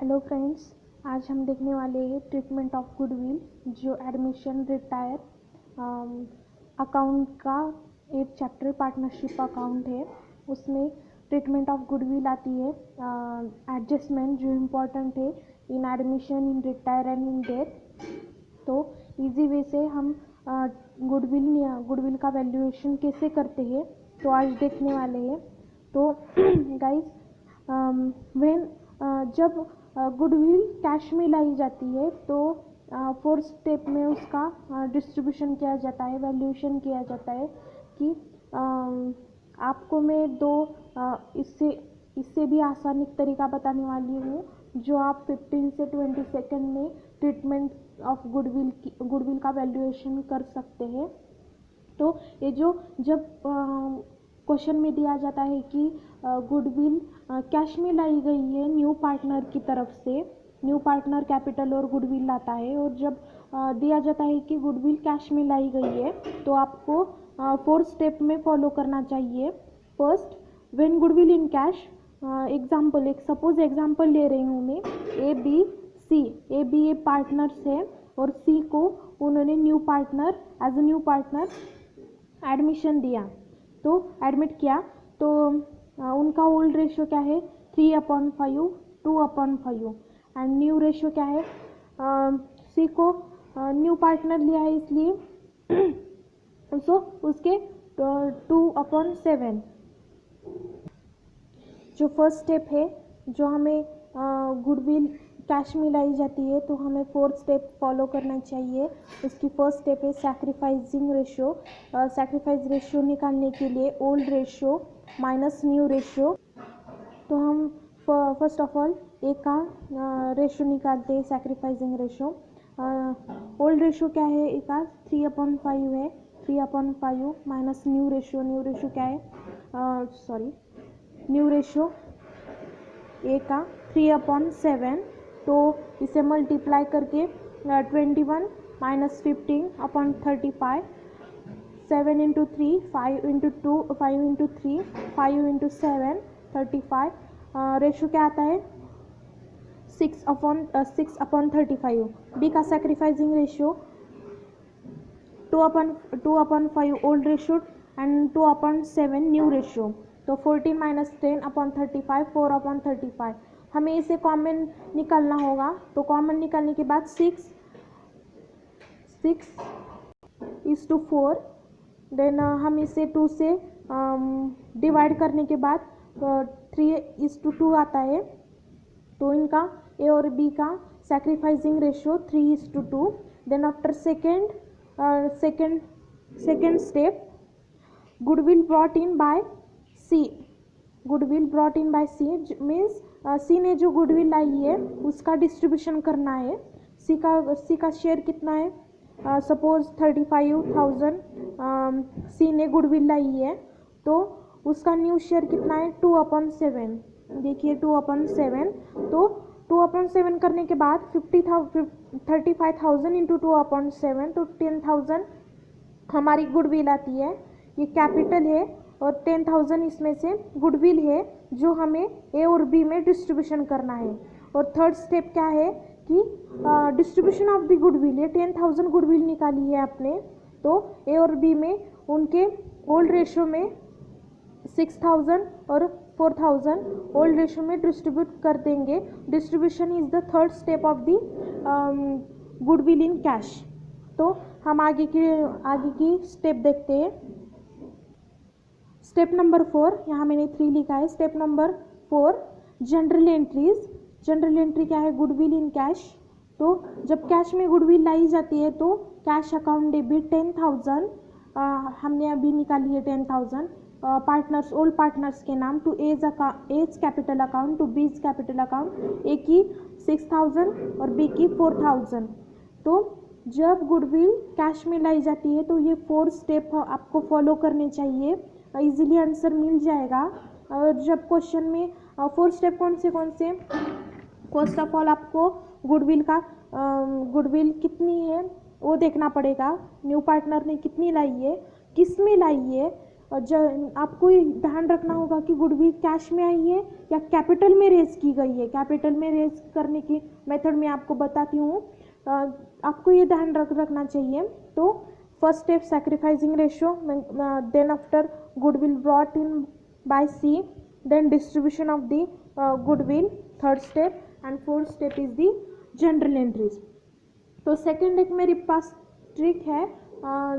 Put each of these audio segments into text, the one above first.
Hello friends, आज हम देखने वाले हैं ट्रीटमेंट ऑफ गुडविल जो एडमिशन रिटायर अकाउंट का एक चैप्टर पार्टनरशिप अकाउंट है। उसमें ट्रीटमेंट ऑफ गुडविल आती है। एडजस्टमेंट जो इम्पोर्टेंट है इन admission, in retire and in death. तो इजी वे से हम गुडविल का वैल्यूएशन कैसे करते हैं तो आज देखने वाले हैं। तो गाइस, जब गुडविल कैश में लाई जाती है तो फोर्थ स्टेप में उसका डिस्ट्रीब्यूशन किया जाता है, वैल्यूएशन किया जाता है कि आपको मैं दो इससे भी आसान एक तरीका बताने वाली हूँ जो आप 15 से 20 सेकंड में ट्रीटमेंट ऑफ गुडविल का वैल्यूएशन कर सकते हैं। तो ये जब क्वेश्चन में दिया जाता है कि गुडविल कैश में लाई गई है न्यू पार्टनर की तरफ से, न्यू पार्टनर कैपिटल और गुडविल लाता है, और जब दिया जाता है कि गुडविल कैश में लाई गई है तो आपको फोर्थ स्टेप में फॉलो करना चाहिए। First, when goodwill in cash, suppose example ले रही हूँ मैं, A B C. A B A partners है और सी को उन्होंने as a new partner admission दिया, तो एडमिट किया। तो उनका ओल्ड रेशियो क्या है 3/5, 2/5, एंड न्यू रेशियो क्या है, सी को न्यू पार्टनर लिया है इसलिए उसके 2/7। जो फर्स्ट स्टेप है, जो हमें गुडविल कैश में लाई जाती है तो हमें फोर्थ स्टेप फॉलो करना चाहिए। उसकी फर्स्ट स्टेप है सैक्रिफाइसिंग रेशियो। सैक्रिफाइस रेशियो निकालने के लिए old ratio minus new ratio. तो हम फर्स्ट ऑफ ऑल ए का रेशियो निकालते हैं, सैक्रिफाइसिंग रेशियो। ओल्ड रेशियो क्या है, ए का 3/5 है, 3/5 माइनस न्यू रेशियो क्या है, न्यू रेशियो ए का 3/7। तो इसे मल्टीप्लाई करके 21 माइनस 15/35, 7 × 3, 5 × 2, 5 × 3, 5 × 7, 35। रेशियो क्या आता है 6/35। बी का sacrificing ratio 2/5 old ratio and 2/7 new ratio. तो 14 माइनस 10/35, 4/35। हमें इसे कॉमन निकालना होगा। तो कॉमन निकालने के बाद 6:4, देन हम इसे 2 से डिवाइड करने के बाद 3:2 आता है। तो इनका ए और बी का sacrificing ratio 3:2। Then after second step, goodwill brought in by C. Goodwill brought in by C means C ने जो गुडविल लाई है उसका डिस्ट्रीब्यूशन करना है। सी का शेयर कितना है, सपोज 35,000 सी ने गुडविल लाई है, तो उसका न्यू शेयर कितना है 2/7। देखिए 2/7। तो 2/7 करने के बाद 35,000 इंटू 2/7, तो 10,000 हमारी गुडविल आती है। ये कैपिटल है और 10,000 इसमें से गुडविल है जो हमें ए और बी में डिस्ट्रीब्यूशन करना है। और थर्ड स्टेप क्या है कि डिस्ट्रीब्यूशन ऑफ द गुडविल है। 10,000 गुडविल निकाली है आपने, तो ए और बी में उनके ओल्ड रेशियो में 6,000 और 4,000 ओल्ड रेशियो में डिस्ट्रीब्यूट कर देंगे। Distribution is the third step of the goodwill in cash. तो हम आगे की स्टेप देखते हैं। स्टेप नंबर 4, यहाँ मैंने 3 लिखा है। Step number 4, general entries. General entry क्या है, गुडविल इन कैश। तो जब कैश में गुडविल लाई जाती है तो कैश अकाउंट डेबिट 10,000, हमने अभी निकाली है 10,000, पार्टनर्स, ओल्ड पार्टनर्स के नाम, to A's capital account, to B's capital account. A की 6,000 और बी की 4,000। तो जब गुडविल कैश में लाई जाती है तो ये 4 स्टेप आपको फॉलो करने चाहिए, इजीली आंसर मिल जाएगा। और जब क्वेश्चन में 4 स्टेप कौन से, फर्स्ट ऑफ ऑल आपको गुडविल कितनी है वो देखना पड़ेगा, न्यू पार्टनर ने कितनी लाई है, किस में लाई है, आपको ये ध्यान रखना होगा कि गुडविल कैश में आई है या कैपिटल में रेज की गई है। कैपिटल में रेज करने की मेथड मैं आपको बताती हूँ, आपको ये ध्यान रखना चाहिए। तो first step sacrificing ratio, then after goodwill brought in by C, then distribution of the goodwill, third step, and fourth step is the general entries. तो सेकेंड एक मेरे पास ट्रिक है,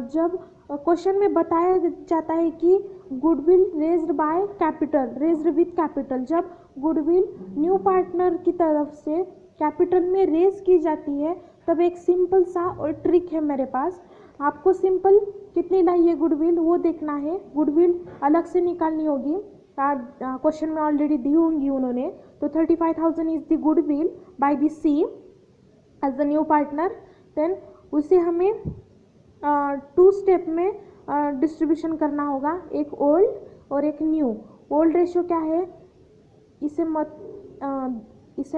जब क्वेश्चन में बताया जाता है कि goodwill raised by capital, raised with capital, जब गुडविल न्यू पार्टनर की तरफ से कैपिटल में रेज की जाती है, तब एक सिंपल सा और ट्रिक है मेरे पास। आपको सिंपल कितनी लाई है गुडविल वो देखना है, गुडविल अलग से निकालनी होगी, क्वेश्चन में ऑलरेडी दी होंगी उन्होंने। तो 35,000 is the goodwill by the C as the new partner. Then उसे हमें 2 स्टेप में डिस्ट्रीब्यूशन करना होगा, एक ओल्ड और एक न्यू। ओल्ड रेशियो क्या है, इसे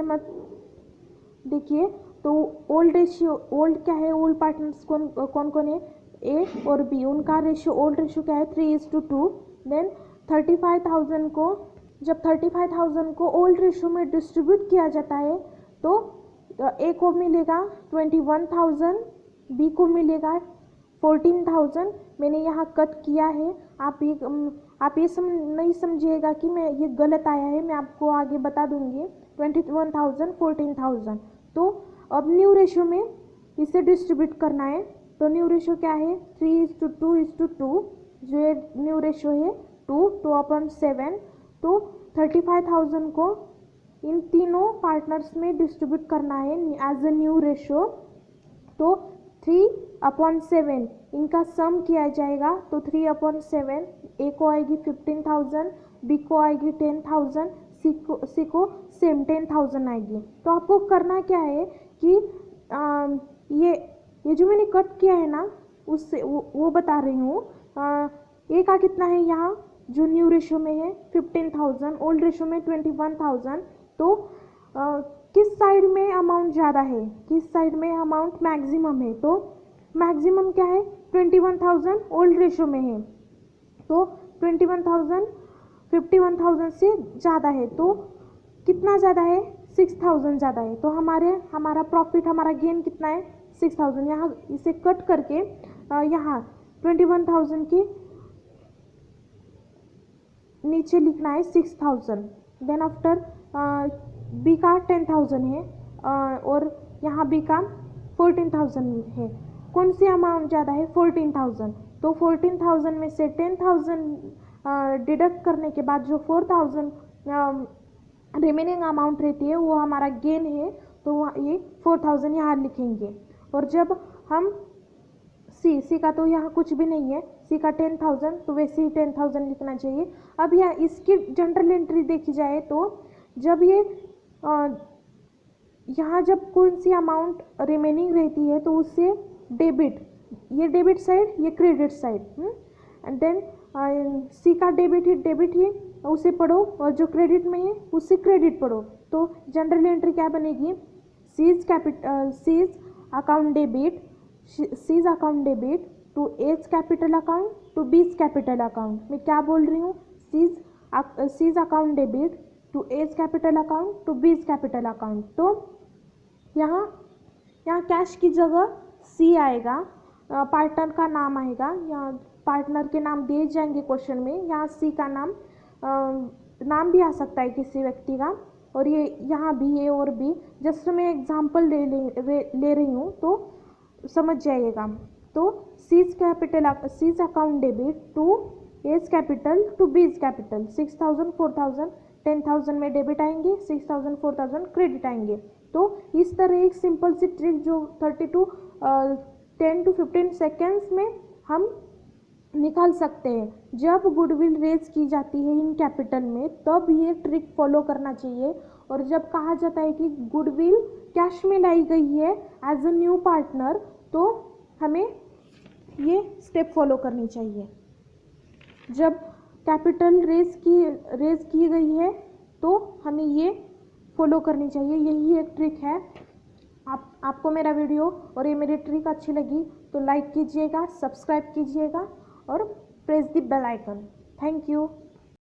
मत देखिए। तो ओल्ड रेशियो, ओल्ड क्या है, ओल्ड पार्टनर्स कौन कौन है, ए और बी, उनका रेशियो, ओल्ड रेशियो क्या है 3:2। देन 35,000 को, जब 35,000 को ओल्ड रेशियो में डिस्ट्रीब्यूट किया जाता है तो ए को मिलेगा 21,000, बी को मिलेगा 14,000। मैंने यहाँ कट किया है, आप ये नहीं समझिएगा कि मैं ये गलत आया है, मैं आपको आगे बता दूंगी। 21,000, 14,000। तो अब न्यू रेशियो में इसे डिस्ट्रीब्यूट करना है। तो न्यू रेशियो क्या है 3:2:2, जो ये न्यू रेशियो है 2/7। तो 35,000 को इन तीनों पार्टनर्स में डिस्ट्रीब्यूट करना है एज अ न्यू रेशियो। तो 3/7 इनका सम किया जाएगा। तो 3/7, ए को आएगी 15,000, बी को आएगी 10,000, सी को सेम 10,000 आएगी। तो आपको करना क्या है कि ये जो मैंने कट किया है ना, उससे वो बता रही हूँ। ए का कितना है यहाँ, जो न्यू रेशियो में है 15,000, ओल्ड रेशियो में 21,000। तो किस साइड में अमाउंट ज़्यादा है, किस साइड में अमाउंट मैक्सिमम है, तो मैक्सिमम क्या है 21,000 ओल्ड रेशियो में है। तो 21,000 51,000 से ज़्यादा है, तो कितना ज़्यादा है 6,000 ज़्यादा है। तो हमारा प्रॉफिट, हमारा गेन कितना है 6,000। यहाँ इसे कट करके यहाँ 21,000 के नीचे लिखना है 6,000। देन आफ्टर बी का 10,000 है और यहाँ बी का 14,000 है। कौन सी अमाउंट ज़्यादा है 14,000। तो 14,000 में से 10,000 डिडक्ट करने के बाद जो 4,000 रिमेनिंग अमाउंट रहती है वो हमारा गेन है। तो ये 4,000 यहाँ लिखेंगे। और जब हम सी का तो यहाँ कुछ भी नहीं है, सी का 10,000, तो वैसे ही 10,000 लिखना चाहिए। अब यहाँ इसकी जनरल एंट्री देखी जाए तो जब ये यहाँ जब कौन सी अमाउंट रिमेनिंग रहती है तो उससे डेबिट, ये डेबिट साइड, ये क्रेडिट साइड, एंड देन सी का डेबिट ही उसे पढ़ो और जो क्रेडिट में है उससे क्रेडिट पढ़ो। तो जनरल एंट्री क्या बनेगी, C's account debit to A's capital account to B's capital account. मैं क्या बोल रही हूँ, C's account debit to A's capital account to B's capital account. तो यहाँ कैश की जगह सी आएगा, पार्टनर का नाम आएगा, यहाँ पार्टनर के नाम दिए जाएंगे क्वेश्चन में। यहाँ सी का नाम भी आ सकता है किसी व्यक्ति का, और ये यहाँ भी ए और बी, जस्ट मैं एग्जांपल ले रही हूँ तो समझ जाइएगा। तो C's account debit to A's capital to B's capital, 6,000 4,000 10,000 में डेबिट आएंगे, 6,000 4,000 क्रेडिट आएंगे। तो इस तरह एक सिंपल सी ट्रिक जो 10 to 15 सेकेंड्स में हम निकाल सकते हैं। जब गुडविल रेज की जाती है इन कैपिटल में तब ये ट्रिक फॉलो करना चाहिए। और जब कहा जाता है कि गुडविल कैश में लाई गई है एज अ न्यू पार्टनर, तो हमें ये स्टेप फॉलो करनी चाहिए। जब कैपिटल रेज की गई है तो हमें ये फॉलो करनी चाहिए, यही एक ट्रिक है। आपको मेरा वीडियो और ये मेरी ट्रिक अच्छी लगी तो लाइक कीजिएगा, सब्सक्राइब कीजिएगा और press the bell icon. Thank you.